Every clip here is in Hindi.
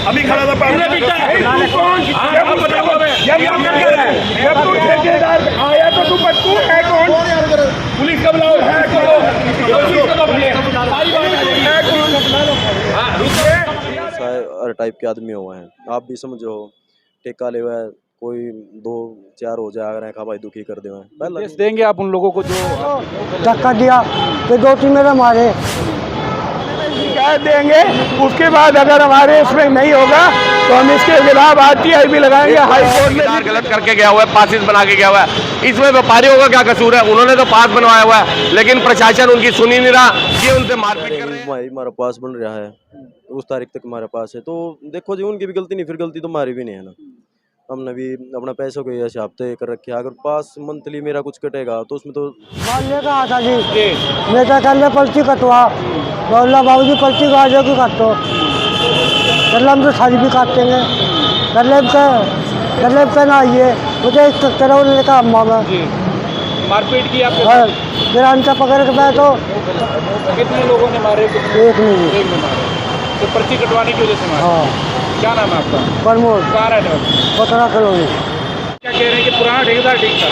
अभी खड़ा था ठेकेदार आया तो तू है कौन? पुलिस का बुलाओ हर टाइप के आदमी हुए हैं, आप भी समझो। ठेका ले हुआ है, कोई 2-4 हो जाए अगर खा भाई दुखी कर दे पहले देंगे आप उन लोगों को जो धक्का दिया कि 2-3 मेरे मारे कह देंगे। उसके बाद अगर हमारे इसमें नहीं होगा तो हम इसके खिलाफ RTI भी लगाएंगे। हाई कोर्ट में गलत करके गया हुआ है, पासिस बना के गया हुआ है। इसमें व्यापारियों का क्या कसूर है? उन्होंने तो पास बनवाया हुआ है, लेकिन प्रशासन उनकी सुनी नहीं रहा। ये उनसे मारपीट कर रहे हैं। भाई हमारा पास बन रहा है, उस तारीख तक हमारे पास है, तो देखो जी उनकी भी गलती नहीं, फिर गलती तो हमारी भी नहीं है ना। हमने भी अपना पैसों के ऐसे हफ्ते कर रखे। अगर पास मंथली मेरा कुछ कटेगा तो उसमें तो मारने का आता जी। मैं क्या कर ले पर्ची कटवा बोला बाबू जी पर्ची गाड़ियों की काटो कर हम तो सारी भी काट देंगे कर ले ना ये मुझे तरह का अम्मा में मारपीट की आप फिर अंचा पकड़ के मैं तो कितने लोगों ने मारे? एक नहीं मारे। तो पर्ची कटवाने की वजह से मारे। हाँ। क्या नाम है आपका? प्रमोद। कहाँ रहने वाले? 15 कॉलोनी। क्या कह रहे हैं कि पुराना ठेकेदार ठीक था?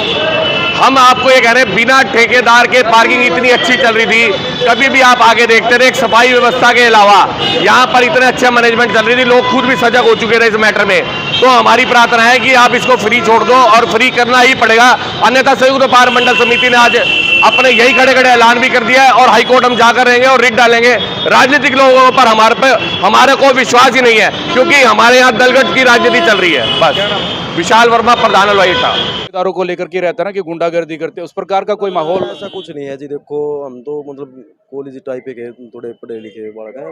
हम आपको ये कह रहे हैं, बिना ठेकेदार के पार्किंग इतनी अच्छी चल रही थी। कभी भी आप आगे देखते रहे, एक सफाई व्यवस्था के अलावा यहाँ पर इतने अच्छे मैनेजमेंट चल रही थी। लोग खुद भी सजग हो चुके थे इस मैटर में। तो हमारी प्रार्थना है कि आप इसको फ्री छोड़ दो, और फ्री करना ही पड़ेगा, अन्यथा संयुक्त व्यापार मंडल समिति ने आज अपने यही खड़े खड़े ऐलान भी कर दिया है, और हाईकोर्ट हम जाकर रहेंगे और रिट डालेंगे। राजनीतिक लोगों पर हमारे को विश्वास ही नहीं है, क्योंकि हमारे यहाँ दलगत की राजनीति चल रही है। बस। विशाल वर्मा, प्रधान हलवाई था। ठेकेदारों को लेकर के रहता है ना कि गुंडागर्दी करते, उस प्रकार का कोई माहौल? ऐसा कुछ नहीं है जी। देखो हम तो मतलब कॉलेज टाइप के थोड़े पढ़े लिखे बालक हैं,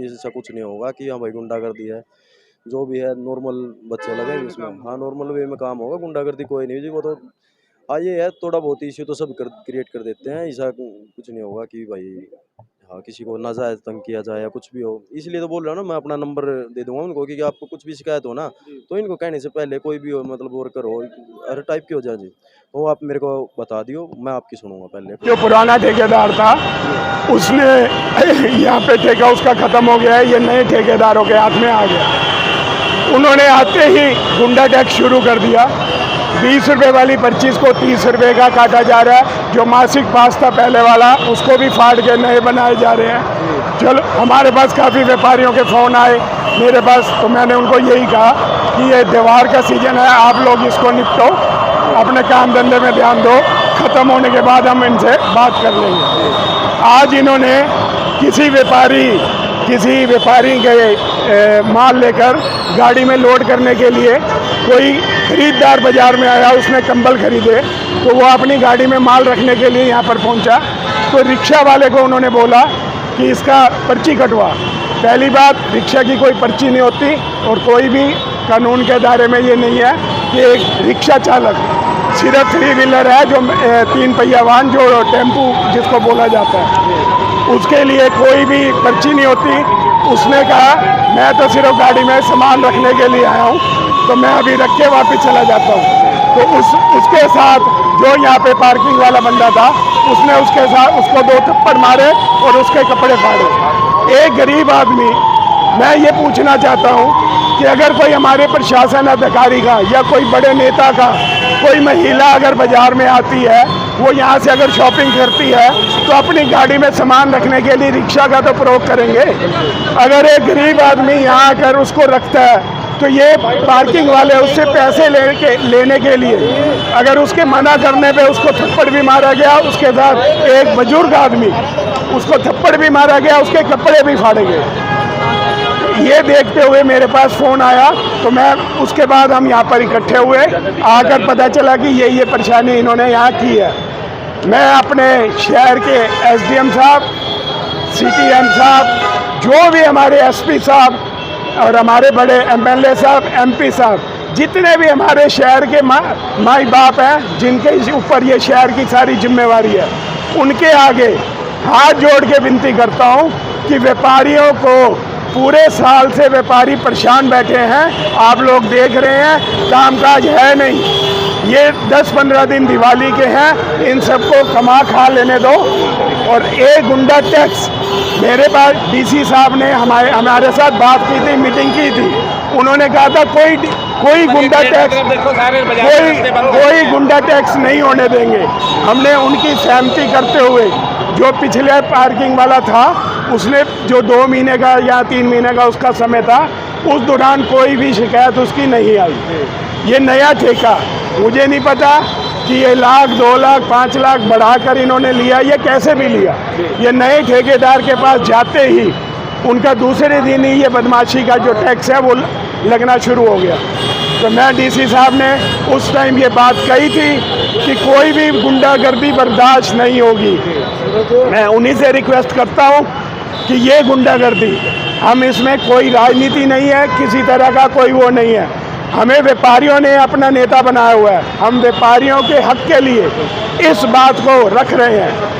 ऐसा कुछ नहीं होगा कि हाँ भाई गुंडागर्दी है। जो भी है नॉर्मल बच्चे लगे इसमें। हाँ नॉर्मल वे में काम होगा, गुंडागर्दी कोई नहीं जी। वो तो हाँ ये है थोड़ा बहुत इश्यू तो सब क्रिएट कर देते हैं। ऐसा कुछ नहीं होगा कि भाई हाँ किसी को नाजायज तंग किया जाए या कुछ भी हो। इसलिए तो बोल रहा हूँ ना, मैं अपना नंबर दे दूंगा उनको कि आपको कुछ भी शिकायत हो ना तो इनको कहने से पहले कोई भी हो, मतलब वर्कर हो हर टाइप की हो जाए जी, वो आप मेरे को बता दियो, मैं आपकी सुनूंगा। पहले जो पुराना ठेकेदार था उसने यहाँ पे ठेका उसका खत्म हो गया है, ये नए ठेकेदारों के हाथ में आ गया। उन्होंने आते ही गुंडा टैक्स शुरू कर दिया। 20 रुपये वाली पर्चीज को 30 रुपये का काटा जा रहा है। जो मासिक पास था पहले वाला उसको भी फाड़ के नए बनाए जा रहे हैं। चलो हमारे पास काफ़ी व्यापारियों के फ़ोन आए मेरे पास, तो मैंने उनको यही कहा कि ये त्यौहार का सीज़न है, आप लोग इसको निपटो, अपने काम धंधे में ध्यान दो, ख़त्म होने के बाद हम इनसे बात कर लेंगे। आज इन्होंने किसी व्यापारी के माल लेकर गाड़ी में लोड करने के लिए कोई खरीदार बाजार में आया, उसने कंबल खरीदे, तो वो अपनी गाड़ी में माल रखने के लिए यहाँ पर पहुँचा। तो रिक्शा वाले को उन्होंने बोला कि इसका पर्ची कटवा। पहली बात, रिक्शा की कोई पर्ची नहीं होती, और कोई भी कानून के दायरे में ये नहीं है कि एक रिक्शा चालक सिर्फ 3 व्हीलर है, जो 3 पहिया वाहन जो टेम्पू जिसको बोला जाता है, उसके लिए कोई भी पर्ची नहीं होती। उसने कहा मैं तो सिर्फ गाड़ी में सामान रखने के लिए आया हूँ, तो मैं अभी रख के वापस चला जाता हूँ। तो उसके साथ जो यहाँ पे पार्किंग वाला बंदा था, उसने उसके साथ उसको 2 थप्पड़ मारे और उसके कपड़े फाड़े। एक गरीब आदमी, मैं ये पूछना चाहता हूँ कि अगर कोई हमारे प्रशासन अधिकारी का या कोई बड़े नेता का कोई महिला अगर बाजार में आती है, वो यहाँ से अगर शॉपिंग करती है, तो अपनी गाड़ी में सामान रखने के लिए रिक्शा का तो प्रयोग करेंगे। अगर एक गरीब आदमी यहाँ आकर उसको रखता है, तो ये पार्किंग वाले उससे पैसे लेने के लिए अगर उसके मना करने पे उसको थप्पड़ भी मारा गया, उसके साथ एक बुजुर्ग आदमी उसको थप्पड़ भी मारा गया, उसके कपड़े भी फाड़े गए। ये देखते हुए मेरे पास फ़ोन आया, तो मैं उसके बाद हम यहाँ पर इकट्ठे हुए, आकर पता चला कि ये परेशानी इन्होंने यहाँ की है। मैं अपने शहर के SDM साहब, CTM साहब, जो भी हमारे SP साहब और हमारे बड़े MLA साहब, MP साहब, जितने भी हमारे शहर के माई बाप हैं, जिनके ऊपर ये शहर की सारी जिम्मेवारी है, उनके आगे हाथ जोड़ के विनती करता हूँ कि व्यापारियों को, पूरे साल से व्यापारी परेशान बैठे हैं, आप लोग देख रहे हैं कामकाज है नहीं। ये 10-15 दिन दिवाली के हैं, इन सबको कमा खा लेने दो और एक गुंडा टैक्स, मेरे पास डीसी साहब ने हमारे साथ बात की थी, मीटिंग की थी, उन्होंने कहा था कोई गुंडा टैक्स कोई गुंडा टैक्स नहीं होने देंगे। हमने उनकी सहमति करते हुए, जो पिछले पार्किंग वाला था उसने जो 2 महीने का या 3 महीने का उसका समय था, उस दौरान कोई भी शिकायत उसकी नहीं आई। ये नया ठेका, मुझे नहीं पता कि ये 1 लाख 2 लाख 5 लाख बढ़ाकर इन्होंने लिया, ये कैसे भी लिया। ये नए ठेकेदार के पास जाते ही उनका दूसरे दिन ही ये बदमाशी का जो टैक्स है वो लगना शुरू हो गया। तो मैं डीसी साहब ने उस टाइम ये बात कही थी कि कोई भी गुंडागर्दी बर्दाश्त नहीं होगी। मैं उन्हीं से रिक्वेस्ट करता हूँ कि ये गुंडागर्दी, हम इसमें कोई राजनीति नहीं है, किसी तरह का कोई वो नहीं है। हमें व्यापारियों ने अपना नेता बनाया हुआ है, हम व्यापारियों के हक के लिए इस बात को रख रहे हैं।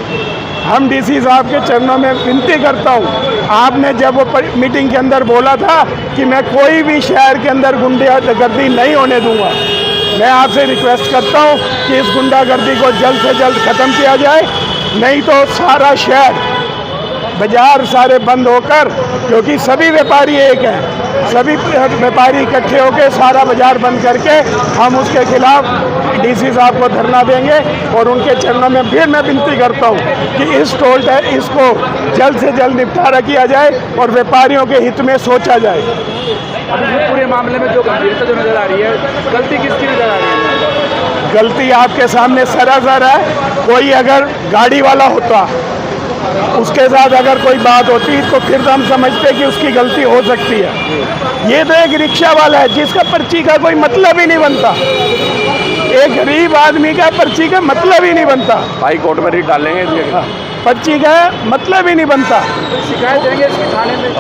हम डीसी साहब के चरणों में विनती करता हूँ, आपने जब वो मीटिंग के अंदर बोला था कि मैं कोई भी शहर के अंदर गुंडागर्दी नहीं होने दूंगा, मैं आपसे रिक्वेस्ट करता हूँ कि इस गुंडागर्दी को जल्द से जल्द ख़त्म किया जाए, नहीं तो सारा शहर, बाजार सारे बंद होकर, क्योंकि सभी व्यापारी एक हैं, सभी व्यापारी इकट्ठे होकर सारा बाजार बंद करके हम उसके खिलाफ डीसी साहब को धरना देंगे। और उनके चरणों में फिर मैं विनती करता हूँ कि इस टोल टैक्स इसको जल्द से जल्द निपटारा किया जाए और व्यापारियों के हित में सोचा जाए। अभी पूरे मामले में जो गंभीरता जो नजर आ रही है, गलती किसकी नजर आ रही है? गलती आपके सामने सरासर है। कोई अगर गाड़ी वाला होता, उसके साथ अगर कोई बात होती तो फिर तो हम समझते कि उसकी गलती हो सकती है। ये तो एक रिक्शा वाला है जिसका पर्ची का कोई मतलब ही नहीं बनता, एक गरीब आदमी का पर्ची का मतलब ही नहीं बनता। हाई कोर्ट में रिट डालेंगे, पर्ची का मतलब ही नहीं बनता। शिकायत देंगे इसकी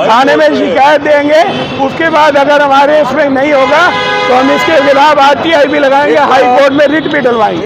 थाने में शिकायत देंगे, उसके बाद अगर हमारे इसमें नहीं होगा तो हम इसके खिलाफ RTI भी लगाएंगे, हाई कोर्ट में रिट भी डलवाएंगे।